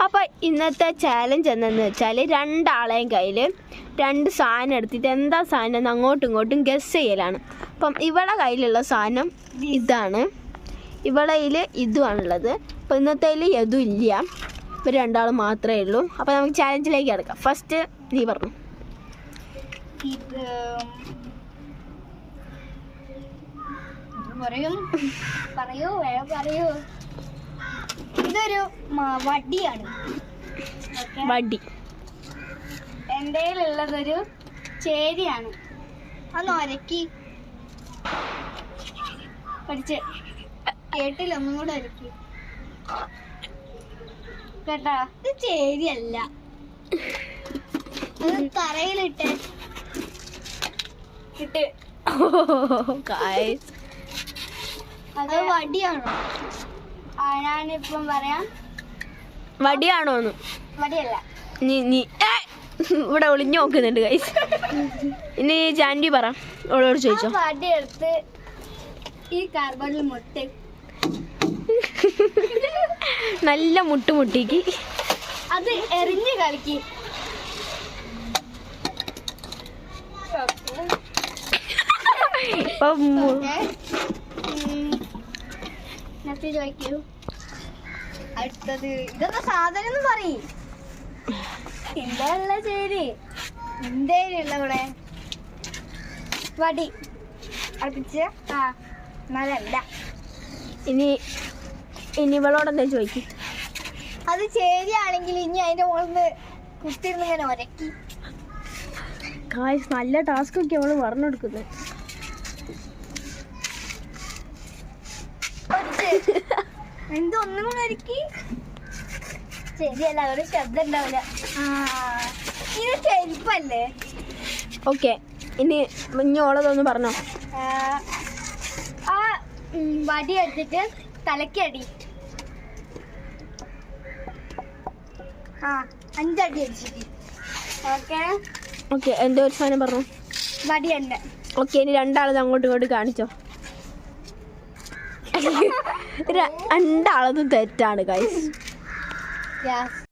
അപ്പോൾ ഇന്നത്തെ ചാലഞ്ച് എന്താണെന്ന് വെച്ചാൽ രണ്ടാളെയും കയ്യിൽ രണ്ട് സാധനം എടുത്തിട്ട് എന്താ സാധനം എന്ന് അങ്ങോട്ടും ഇങ്ങോട്ടും ഗസ് ചെയ്യലാണ്. അപ്പം ഇവളെ കയ്യിലുള്ള സാധനം ഇതാണ്, ഇവളെ കയ്യിൽ ഇതുമാണുള്ളത്. അപ്പോൾ ഇന്നത്തേൽ ഇതും ഇല്ല, ഇവർ രണ്ടാൾ മാത്രമേ ഉള്ളൂ. അപ്പോൾ നമുക്ക് ചാലഞ്ചിലേക്ക് കിടക്കാം. ഫസ്റ്റ് നീ പറഞ്ഞു. ഇതൊരു വടിയാണ്. വടി. എൻ്റെ കയ്യിലുള്ളതൊരു ചേരിയാണ്. അന്ന് ഒരക്കി പഠിച്ച് കേട്ടില്ല, ഒന്നും കൂടെ ഒരക്കി കേട്ടാ. ഇത് ചേരിയല്ല, അത് തറയിലിട്ട് ഇട്ട്. അത് വടിയാണോ? ഞാനിപ്പം പറയാം. വടിയാണോന്ന്? വടിയല്ല. നീ ഇവിടെ ഒളിഞ്ഞു നോക്കുന്നുണ്ട് ഗൈസ്. ഇനി ജാൻഡി പറ, അവളോട് ചോദിച്ചോ. വടി എടുത്ത് ഈ കാർബണിൽ മുട്ടി നല്ല മുട്ടിക്ക് അത് എറിഞ്ഞ് കളിക്ക്. ചോദിക്കൂ. അടുത്തത് ഇതൊക്കെ സാധനം പറയും. എന്താ ശരി, എന്തേലുള്ള ഇവിടെ വടി അടുപ്പിച്ച്. ആ നല്ലല്ല. ഇനി ഇവളോടെന്താ ചോദിക്കും. അത് ശരിയാണെങ്കിൽ ഇനി അതിന്റെ മുകളിൽ കുത്തിരുന്ന് ഇങ്ങനെ ഒരക്കി. നല്ല ടാസ്ക് ഒക്കെ അവള് പറഞ്ഞെടുക്കുന്നത്. എന്തൊന്നും കൂടെ ഒരുക്കി. ശരിയല്ല, ഒരു ശബ്ദം ഉണ്ടാവില്ല. ഇത് ചെരുപ്പല്ലേ? ഓക്കെ, ഇനി ഓളതൊന്ന് പറഞ്ഞോ. ആ വടി എടുത്തിട്ട് തലക്കടി. 5 അടി അടിച്ചിട്ട്. ഓക്കെ, എന്തോ ഒരു സാധനം പറഞ്ഞു. വടി ഉണ്ട്. ഓക്കെ, ഇനി രണ്ടാളത് അങ്ങോട്ടും ഇങ്ങോട്ടും കാണിച്ചോ. രണ്ടാളതും തെറ്റാണ് ഗൈസ്.